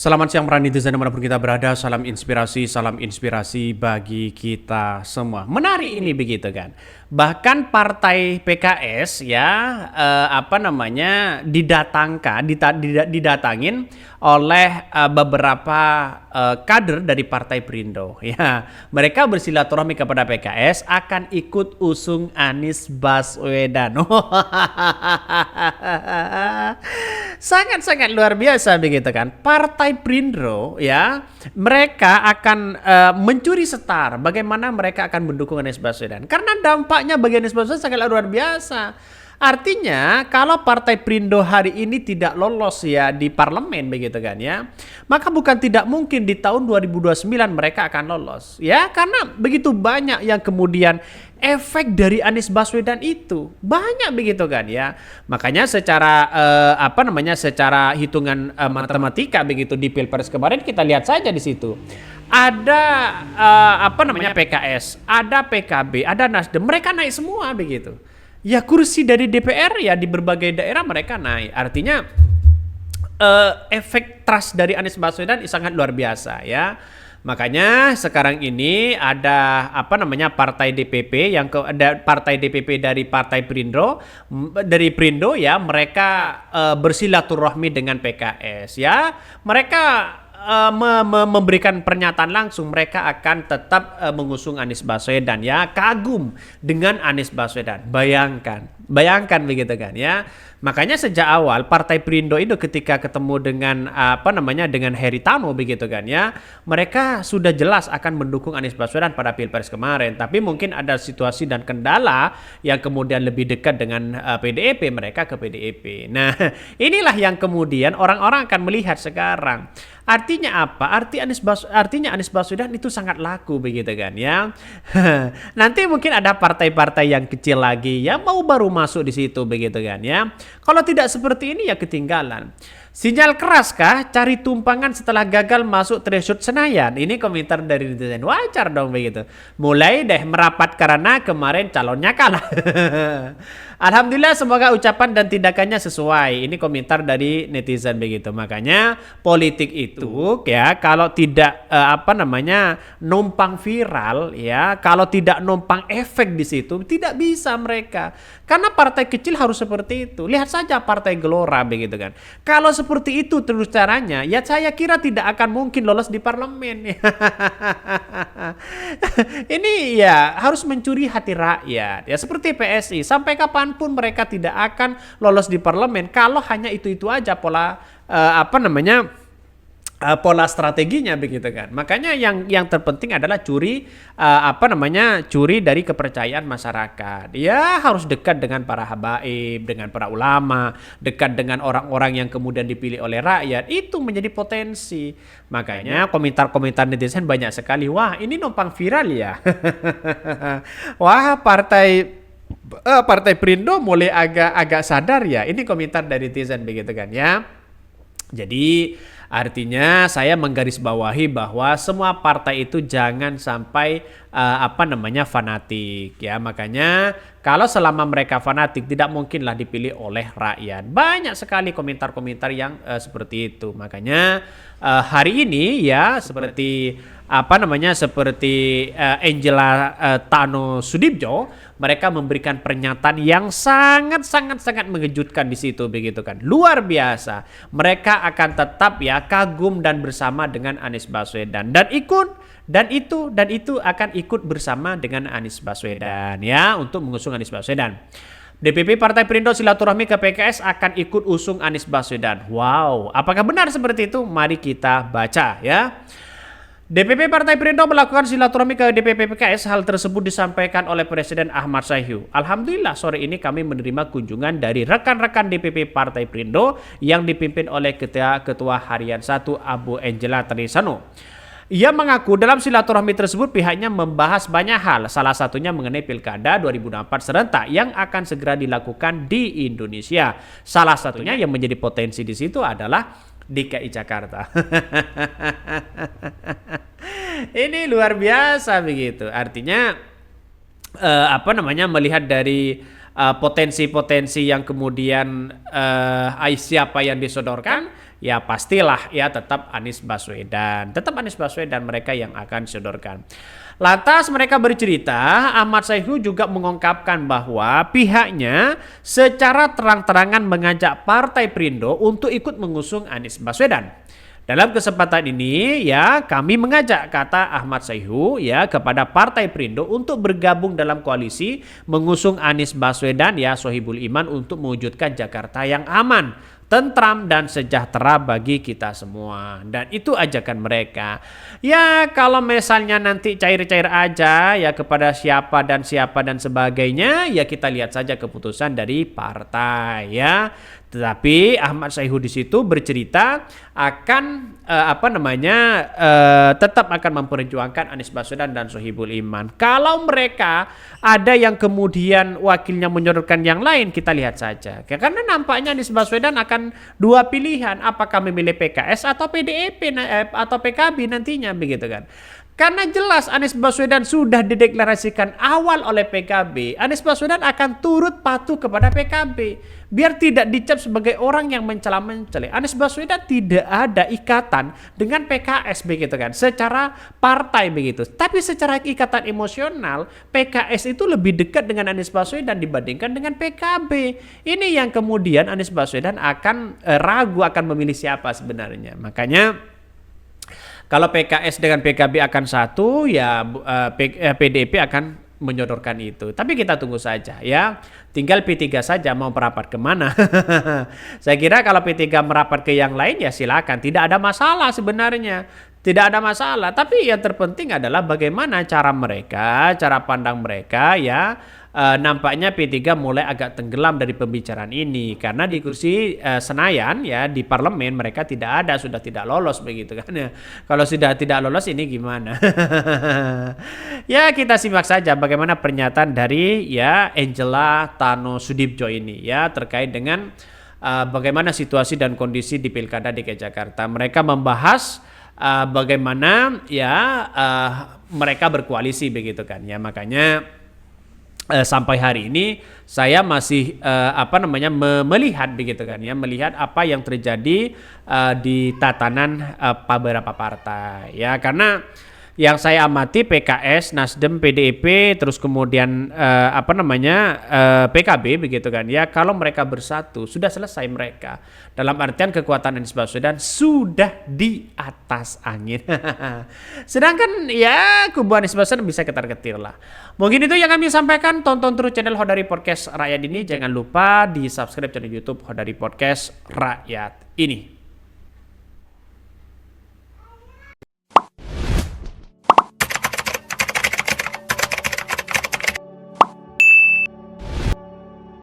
Selamat siang para netizen dimanapun kita berada, salam inspirasi bagi kita semua. Menarik ini begitu kan. Bahkan partai PKS ya didatangin oleh beberapa kader dari Partai Perindo. Ya, mereka bersilaturahmi kepada PKS akan ikut usung Anies Baswedan. Sangat-sangat luar biasa begitu kan. Partai Perindo ya, mereka akan mencuri setar bagaimana mereka akan mendukung Anies Baswedan. Karena dampaknya bagi Anies Baswedan sangat luar biasa. Artinya kalau Partai Perindo hari ini tidak lolos ya di parlemen begitu kan ya, maka bukan tidak mungkin di tahun 2029 mereka akan lolos ya, karena begitu banyak yang kemudian efek dari Anies Baswedan itu banyak begitu kan ya. Makanya secara secara hitungan matematika begitu di Pilpres kemarin kita lihat saja di situ. Ada PKS, ada PKB, ada Nasdem, mereka naik semua begitu. Ya kursi dari DPR ya di berbagai daerah mereka naik. Artinya efek trust dari Anies Baswedan sangat luar biasa ya. Makanya sekarang ini ada partai DPP partai DPP dari Partai Perindo ya, mereka bersilaturahmi dengan PKS ya. Mereka memberikan pernyataan langsung mereka akan tetap mengusung Anies Baswedan ya, kagum dengan Anies Baswedan. Bayangkan begitu kan ya. Makanya sejak awal Partai Perindo itu ketika ketemu dengan dengan Haritano begitu kan ya, mereka sudah jelas akan mendukung Anies Baswedan pada Pilpres kemarin. Tapi mungkin ada situasi dan kendala yang kemudian lebih dekat dengan PDIP, mereka ke PDIP. Nah, inilah yang kemudian orang-orang akan melihat sekarang. Artinya apa? Artinya Anies Baswedan itu sangat laku begitu kan ya. Nanti mungkin ada partai-partai yang kecil lagi yang mau baru masuk di situ begitu kan ya. Kalau tidak seperti ini ya ketinggalan. Sinyal keras kah cari tumpangan setelah gagal masuk threshold Senayan? Ini komentar dari netizen. Wajar dong begitu. Mulai deh merapat karena kemarin calonnya kalah. Alhamdulillah semoga ucapan dan tindakannya sesuai. Ini komentar dari netizen begitu. Makanya politik itu ya kalau tidak numpang viral ya, kalau tidak numpang efek di situ tidak bisa mereka. Karena partai kecil harus seperti itu. Lihat saja Partai Gelora begitu kan. Kalau seperti itu terus caranya, ya saya kira tidak akan mungkin lolos di parlemen. Ini ya harus mencuri hati rakyat. Ya seperti PSI, sampai kapanpun mereka tidak akan lolos di parlemen kalau hanya itu aja pola pola strateginya begitu kan. Makanya yang terpenting adalah curi dari kepercayaan masyarakat. Ya harus dekat dengan para habaib, dengan para ulama, dekat dengan orang-orang yang kemudian dipilih oleh rakyat. Itu menjadi potensi. Makanya komentar-komentar netizen banyak sekali. Wah, ini numpang viral ya. Wah, Partai Perindo mulai agak sadar ya. Ini komentar dari netizen begitu kan ya. Jadi artinya saya menggarisbawahi bahwa semua partai itu jangan sampai fanatik ya. Makanya kalau selama mereka fanatik tidak mungkinlah dipilih oleh rakyat. Banyak sekali komentar-komentar yang seperti itu. Makanya hari ini ya seperti Angela Tano Sudibjo, mereka memberikan pernyataan yang sangat mengejutkan di situ begitu kan. Luar biasa. Mereka akan tetap ya kagum dan bersama dengan Anies Baswedan dan itu akan ikut bersama dengan Anies Baswedan ya untuk mengusung Anies Baswedan. DPP Partai Perindo silaturahmi ke PKS akan ikut usung Anies Baswedan. Wow, apakah benar seperti itu? Mari kita baca ya. DPP Partai Perindo melakukan silaturahmi ke DPP PKS. Hal tersebut disampaikan oleh Presiden Ahmad Syaihu. Alhamdulillah sore ini kami menerima kunjungan dari rekan-rekan DPP Partai Perindo yang dipimpin oleh Ketua Harian 1 Abu Angela Trisano. Ia mengaku dalam silaturahmi tersebut pihaknya membahas banyak hal, salah satunya mengenai Pilkada 2024 serentak yang akan segera dilakukan di Indonesia. Salah satunya yang menjadi potensi di situ adalah DKI Jakarta. Ini luar biasa begitu. Artinya melihat dari potensi-potensi yang kemudian siapa yang disodorkan ya pastilah ya tetap Anies Baswedan. Tetap Anies Baswedan mereka yang akan disodorkan. Lantas mereka bercerita, Ahmad Saihu juga mengungkapkan bahwa pihaknya secara terang-terangan mengajak Partai Perindo untuk ikut mengusung Anies Baswedan. Dalam kesempatan ini ya kami mengajak, kata Ahmad Saihu ya, kepada Partai Perindo untuk bergabung dalam koalisi mengusung Anies Baswedan ya Sohibul Iman untuk mewujudkan Jakarta yang aman, tentram dan sejahtera bagi kita semua. Dan itu ajakan mereka. Ya kalau misalnya nanti cair-cair aja ya kepada siapa dan sebagainya, ya kita lihat saja keputusan dari partai ya. Tetapi Ahmad Saihu di situ bercerita akan tetap akan memperjuangkan Anies Baswedan dan Sohibul Iman. Kalau mereka ada yang kemudian wakilnya menyodorkan yang lain, kita lihat saja. Karena nampaknya Anies Baswedan akan dua pilihan, apakah memilih PKS atau PDIP atau PKB nantinya begitu kan. Karena jelas Anies Baswedan sudah dideklarasikan awal oleh PKB, Anies Baswedan akan turut patuh kepada PKB. Biar tidak dicap sebagai orang yang mencela-mencela. Anies Baswedan tidak ada ikatan dengan PKS begitu kan, secara partai begitu. Tapi secara ikatan emosional, PKS itu lebih dekat dengan Anies Baswedan dibandingkan dengan PKB. Ini yang kemudian Anies Baswedan akan ragu akan memilih siapa sebenarnya. Makanya kalau PKS dengan PKB akan satu, ya PDIP akan menyodorkan itu. Tapi kita tunggu saja ya. Tinggal P3 saja mau merapat kemana. Saya kira kalau P3 merapat ke yang lain ya silakan. Tidak ada masalah sebenarnya. Tidak ada masalah. Tapi yang terpenting adalah bagaimana cara mereka, cara pandang mereka ya. Nampaknya P3 mulai agak tenggelam dari pembicaraan ini karena di kursi Senayan ya di parlemen mereka tidak ada, sudah tidak lolos begitu kan ya. Kalau sudah tidak lolos ini gimana? Ya kita simak saja bagaimana pernyataan dari ya Angela Tano Sudibjo ini ya terkait dengan bagaimana situasi dan kondisi di Pilkada DKI Jakarta. Mereka membahas bagaimana ya mereka berkoalisi begitu kan ya. Makanya sampai hari ini saya masih melihat begitu kan ya, melihat apa yang terjadi di tatanan beberapa partai ya, karena yang saya amati PKS, Nasdem, PDIP, terus kemudian PKB begitu kan ya, kalau mereka bersatu sudah selesai mereka. Dalam artian kekuatan Anies Baswedan sudah di atas angin. Sedangkan ya kubu Anies Baswedan bisa ketar-ketir lah. Mungkin itu yang kami sampaikan. Tonton terus channel Hodari Podcast Rakyat ini. Jangan lupa di subscribe channel YouTube Hodari Podcast Rakyat ini.